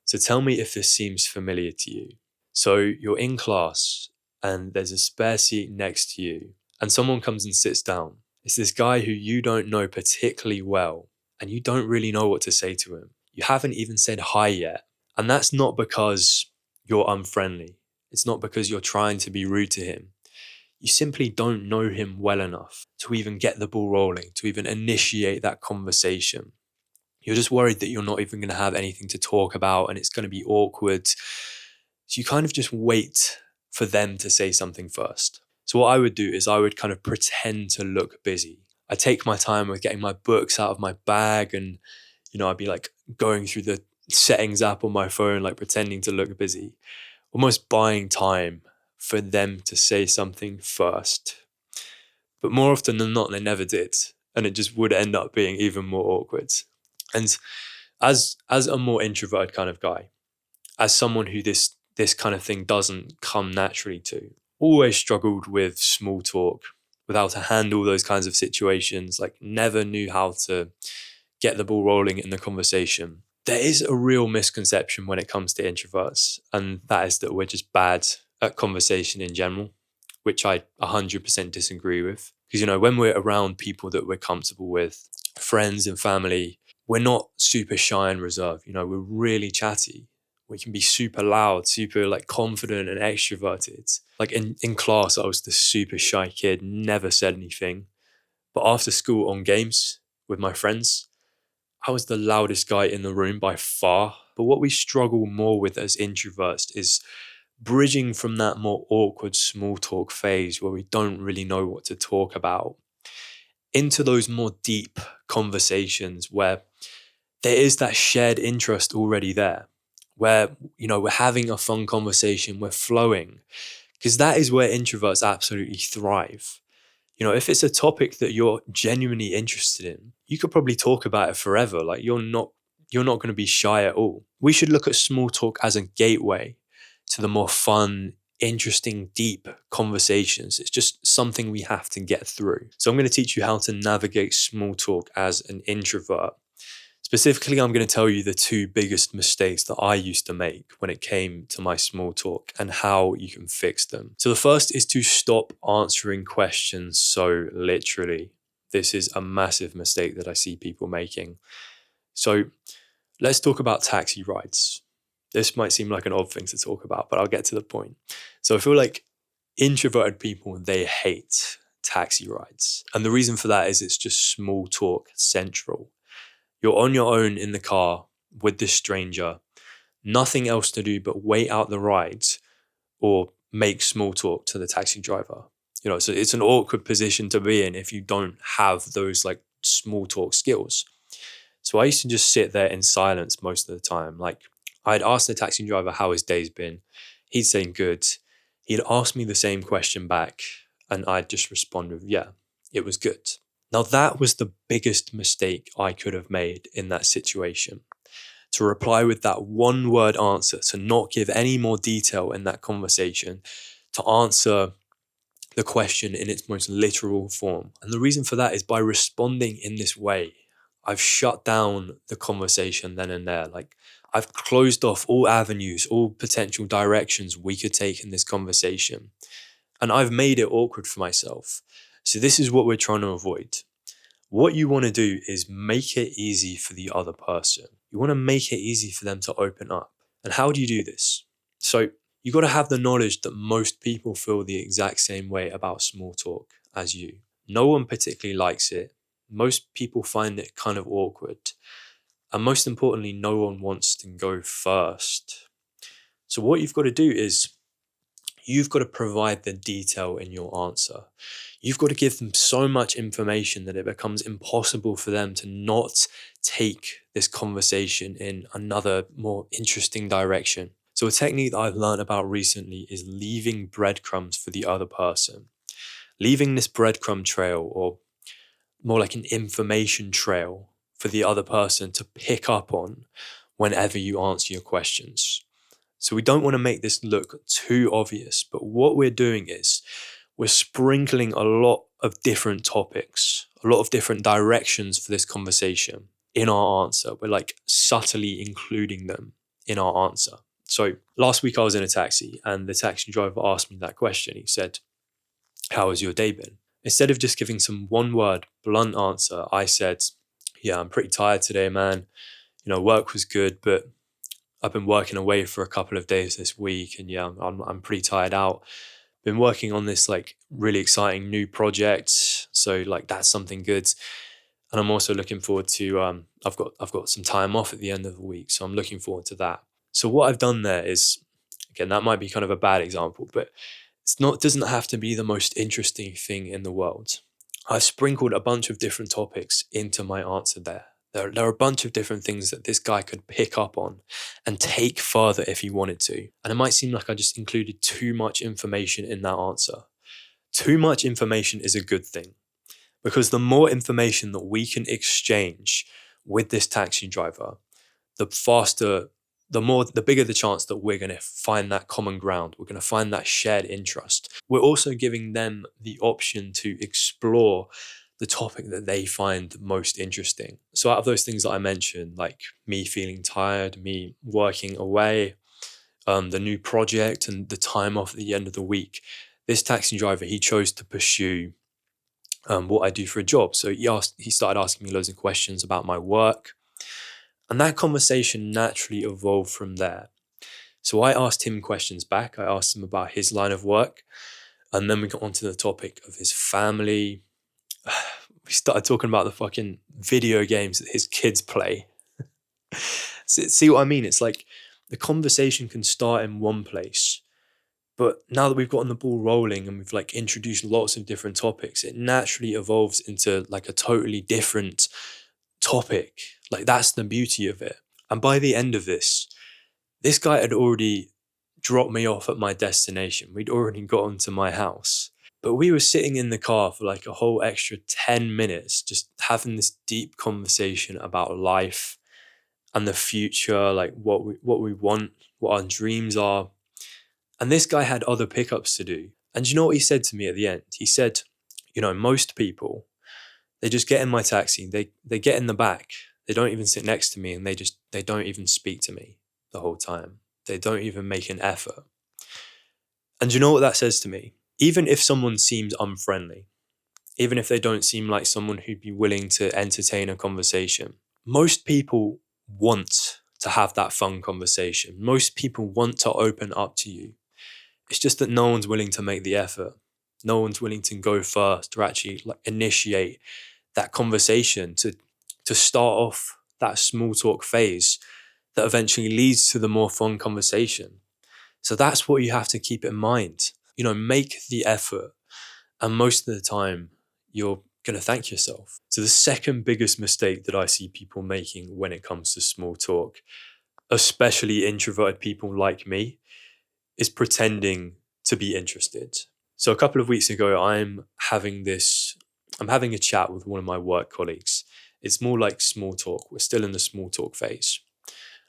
So tell me if this seems familiar to you. So you're in class and there's a spare seat next to you, and someone comes and sits down. It's this guy who you don't know particularly well, and you don't really know what to say to him. You haven't even said hi yet. And that's not because you're unfriendly. It's not because you're trying to be rude to him. You simply don't know him well enough to even get the ball rolling, to even initiate that conversation. You're just worried that you're not even going to have anything to talk about and it's going to be awkward. So you kind of just wait for them to say something first. So what I would do is I would kind of pretend to look busy. I take my time with getting my books out of my bag and, I'd be like going through the settings app on my phone, like pretending to look busy, almost buying time for them to say something first. But more often than not, they never did. And it just would end up being even more awkward. And as a more introverted kind of guy, as someone who this kind of thing doesn't come naturally to, always struggled with small talk, with how to handle those kinds of situations, like never knew how to get the ball rolling in the conversation. There is a real misconception when it comes to introverts, and that is that we're just bad at conversation in general, which I 100% disagree with. Because, when we're around people that we're comfortable with, friends and family, we're not super shy and reserved. We're really chatty. We can be super loud, super like confident and extroverted. Like in class, I was the super shy kid, never said anything. But after school on games with my friends, I was the loudest guy in the room by far. But what we struggle more with as introverts is bridging from that more awkward small talk phase where we don't really know what to talk about into those more deep conversations where there is that shared interest already there, where, we're having a fun conversation, we're flowing, because that is where introverts absolutely thrive. If it's a topic that you're genuinely interested in, you could probably talk about it forever. Like you're not going to be shy at all. We should look at small talk as a gateway to the more fun, interesting, deep conversations. It's just something we have to get through. So I'm going to teach you how to navigate small talk as an introvert. Specifically, I'm going to tell you the two biggest mistakes that I used to make when it came to my small talk and how you can fix them. So the first is to stop answering questions so literally. This is a massive mistake that I see people making. So let's talk about taxi rides. This might seem like an odd thing to talk about, but I'll get to the point. So I feel like introverted people, they hate taxi rides. And the reason for that is it's just small talk central. You're on your own in the car with this stranger, nothing else to do but wait out the rides or make small talk to the taxi driver. So it's an awkward position to be in if you don't have those like small talk skills. So I used to just sit there in silence most of the time. Like I'd ask the taxi driver how his day's been. He'd say good. He'd ask me the same question back and I'd just respond with, yeah, it was good. Now that was the biggest mistake I could have made in that situation. To reply with that one word answer, to not give any more detail in that conversation, to answer the question in its most literal form. And the reason for that is by responding in this way, I've shut down the conversation then and there. Like I've closed off all avenues, all potential directions we could take in this conversation. And I've made it awkward for myself. So this is what we're trying to avoid. What you want to do is make it easy for the other person. You want to make it easy for them to open up. And how do you do this? So you got to have the knowledge that most people feel the exact same way about small talk as you. No one particularly likes it. Most people find it kind of awkward. And most importantly, no one wants to go first. So what you've got to do is you've got to provide the detail in your answer. You've got to give them so much information that it becomes impossible for them to not take this conversation in another more interesting direction. So a technique that I've learned about recently is leaving breadcrumbs for the other person. Leaving this breadcrumb trail, or more like an information trail, for the other person to pick up on whenever you answer your questions. So we don't want to make this look too obvious, but what we're doing is we're sprinkling a lot of different topics, a lot of different directions for this conversation in our answer. We're like subtly including them in our answer. So last week I was in a taxi and the taxi driver asked me that question. He said, "How has your day been?" Instead of just giving some one word, blunt answer, I said, "Yeah, I'm pretty tired today, man. Work was good, but I've been working away for a couple of days this week, and yeah, I'm pretty tired out. Been working on this like really exciting new project, so like that's something good. And I'm also looking forward to I've got some time off at the end of the week, so I'm looking forward to that." So what I've done there is, again, that might be kind of a bad example, but doesn't have to be the most interesting thing in the world. I've sprinkled a bunch of different topics into my answer there. There are a bunch of different things that this guy could pick up on and take further if he wanted to. And it might seem like I just included too much information in that answer. Too much information is a good thing, because the more information that we can exchange with this taxi driver, the faster, the bigger the chance that we're going to find that common ground. We're going to find that shared interest. We're also giving them the option to explore the topic that they find most interesting. So out of those things that I mentioned, like me feeling tired, me working away, the new project and the time off at the end of the week, this taxi driver, he chose to pursue what I do for a job. So he started asking me loads of questions about my work. And that conversation naturally evolved from there. So I asked him questions back. I asked him about his line of work. And then we got onto the topic of his family. We started talking about the fucking video games that his kids play. See what I mean? It's like the conversation can start in one place, but now that we've gotten the ball rolling and we've like introduced lots of different topics, it naturally evolves into like a totally different topic. Like that's the beauty of it. And by the end of this guy had already dropped me off at my destination. We'd already gotten to my house. But we were sitting in the car for like a whole extra 10 minutes, just having this deep conversation about life and the future, like what we want, what our dreams are. And this guy had other pickups to do. And you know what he said to me at the end? He said, most people, they just get in my taxi, they get in the back, they don't even sit next to me, and they don't even speak to me the whole time. They don't even make an effort. And you know what that says to me? Even if someone seems unfriendly, even if they don't seem like someone who'd be willing to entertain a conversation, most people want to have that fun conversation. Most people want to open up to you. It's just that no one's willing to make the effort. No one's willing to go first or actually like initiate that conversation to start off that small talk phase that eventually leads to the more fun conversation. So that's what you have to keep in mind. Make the effort, and most of the time you're going to thank yourself. So the second biggest mistake that I see people making when it comes to small talk, especially introverted people like me, is pretending to be interested. So a couple of weeks ago, I'm having a chat with one of my work colleagues. It's more like small talk. We're still in the small talk phase.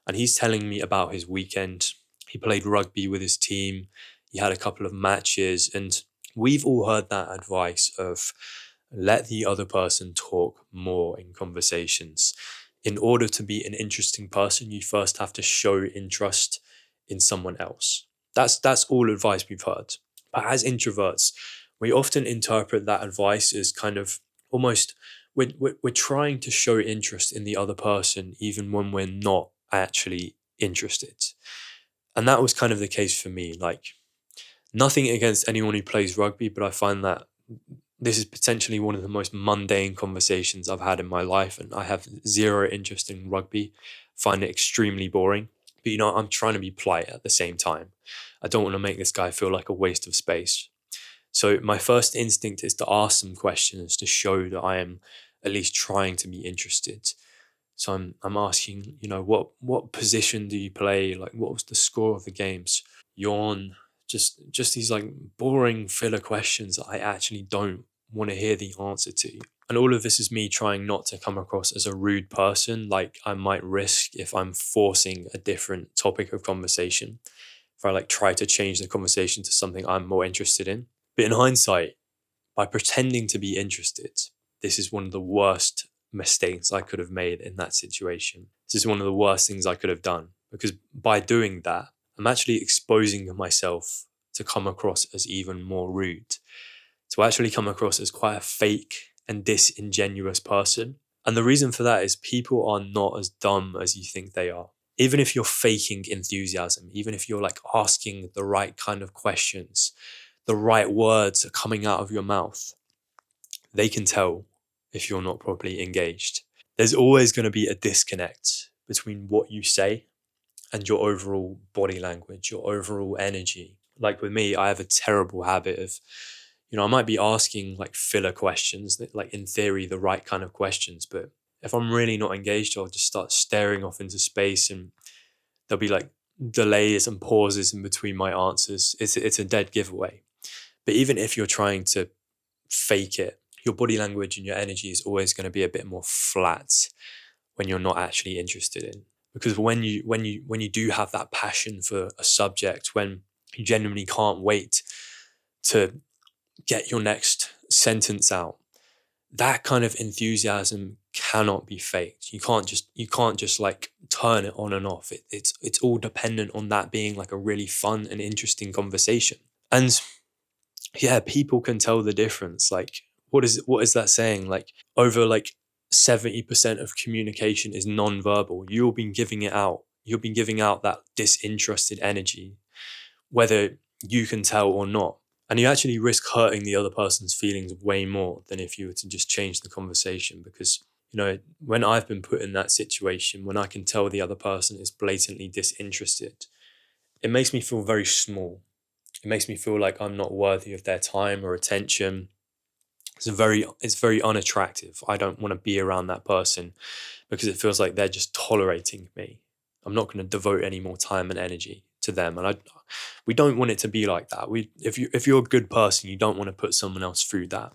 And he's telling me about his weekend. He played rugby with his team. He had a couple of matches. And we've all heard that advice of let the other person talk more in conversations. In order to be an interesting person, you first have to show interest in someone else. That's all advice we've heard. But as introverts, we often interpret that advice as kind of almost, we're trying to show interest in the other person even when we're not actually interested. And that was kind of the case for me. Like, nothing against anyone who plays rugby, but I find that this is potentially one of the most mundane conversations I've had in my life, and I have zero interest in rugby, find it extremely boring. But I'm trying to be polite at the same time. I don't want to make this guy feel like a waste of space. So my first instinct is to ask some questions to show that I am at least trying to be interested. So I'm asking, what position do you play? Like, what was the score of the games? Yawn. Just these like boring filler questions that I actually don't want to hear the answer to. And all of this is me trying not to come across as a rude person, like I might risk if I'm forcing a different topic of conversation, if I like try to change the conversation to something I'm more interested in. But in hindsight, by pretending to be interested, this is one of the worst mistakes I could have made in that situation. This is one of the worst things I could have done. because by doing that, I'm actually exposing myself to come across as even more rude, to actually come across as quite a fake and disingenuous person. And the reason for that is people are not as dumb as you think they are. Even if you're faking enthusiasm, even if you're like asking the right kind of questions, the right words are coming out of your mouth, they can tell if you're not properly engaged. There's always going to be a disconnect between what you say and your overall body language, your overall energy. Like with me, I have a terrible habit of, I might be asking like filler questions, that, like in theory, the right kind of questions. But if I'm really not engaged, I'll just start staring off into space, and there'll be like delays and pauses in between my answers. It's a dead giveaway. But even if you're trying to fake it, your body language and your energy is always going to be a bit more flat when you're not actually interested in. Because when you do have that passion for a subject, when you genuinely can't wait to get your next sentence out, that kind of enthusiasm cannot be faked. You can't just like turn it on and off. It's all dependent on that being like a really fun and interesting conversation. And yeah, people can tell the difference. Like, what is that saying? Like, over like 70% of communication is non-verbal. You'll be giving it out. You'll be giving out that disinterested energy, whether you can tell or not. And you actually risk hurting the other person's feelings way more than if you were to just change the conversation. Because, when I've been put in that situation, when I can tell the other person is blatantly disinterested, it makes me feel very small. It makes me feel like I'm not worthy of their time or attention. It's very unattractive. I don't want to be around that person because it feels like they're just tolerating me. I'm not going to devote any more time and energy to them. And we don't want it to be like that. If you're a good person, you don't want to put someone else through that.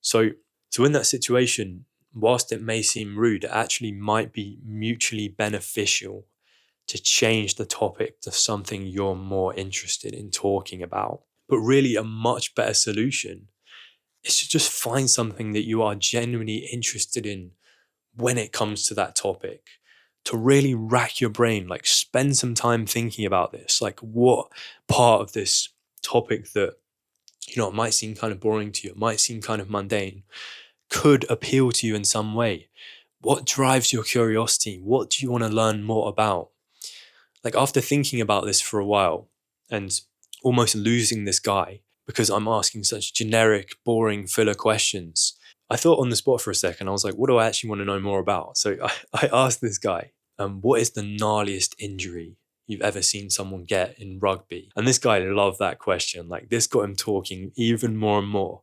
So in that situation, whilst it may seem rude, it actually might be mutually beneficial to change the topic to something you're more interested in talking about. But really, a much better solution is to just find something that you are genuinely interested in when it comes to that topic. To really rack your brain, like spend some time thinking about this. Like, what part of this topic that, it might seem kind of boring to you, it might seem kind of mundane, could appeal to you in some way? What drives your curiosity? What do you want to learn more about? Like, after thinking about this for a while and almost losing this guy because I'm asking such generic, boring, filler questions, I thought on the spot for a second. I was like, what do I actually want to know more about? So I asked this guy, what is the gnarliest injury you've ever seen someone get in rugby? And this guy loved that question. Like, this got him talking even more and more.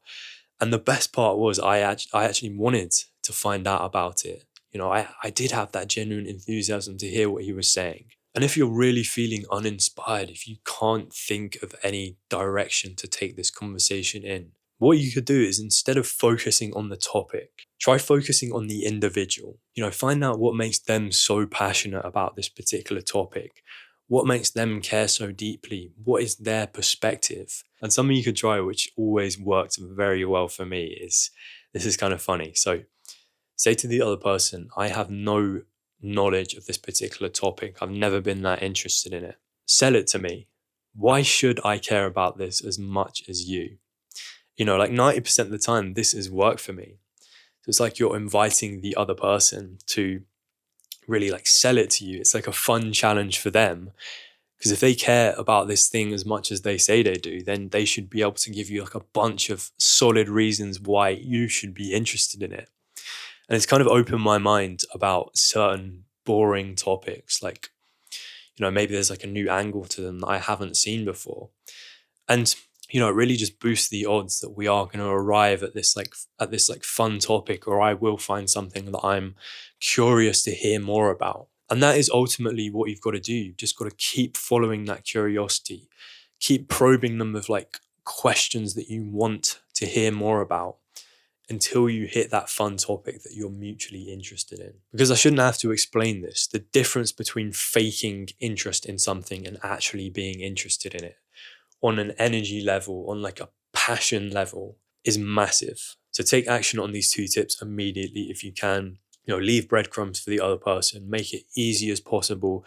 And the best part was I actually wanted to find out about it. I did have that genuine enthusiasm to hear what he was saying. And if you're really feeling uninspired, if you can't think of any direction to take this conversation in, what you could do is, instead of focusing on the topic, try focusing on the individual. Find out what makes them so passionate about this particular topic. What makes them care so deeply? What is their perspective? And something you could try, which always worked very well for me, is, this is kind of funny. So say to the other person, I have no knowledge of this particular topic. I've never been that interested in it. Sell it to me. Why should I care about this as much as you? Like 90% of the time, this has worked for me. So it's like you're inviting the other person to really like sell it to you. It's like a fun challenge for them. Because if they care about this thing as much as they say they do, then they should be able to give you like a bunch of solid reasons why you should be interested in it. And it's kind of opened my mind about certain boring topics. Like, maybe there's like a new angle to them that I haven't seen before. And, it really just boosts the odds that we are going to arrive at this fun topic, or I will find something that I'm curious to hear more about. And that is ultimately what you've got to do. You've just got to keep following that curiosity, keep probing them with like questions that you want to hear more about, until you hit that fun topic that you're mutually interested in. Because I shouldn't have to explain this. The difference between faking interest in something and actually being interested in it on an energy level, on like a passion level, is massive. So take action on these two tips immediately if you can. leave breadcrumbs for the other person, make it easy as possible,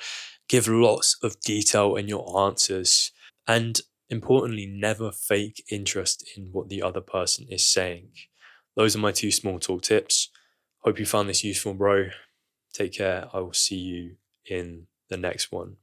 give lots of detail in your answers, and importantly, never fake interest in what the other person is saying. Those are my 2 small talk tips. Hope you found this useful, bro. Take care. I will see you in the next one.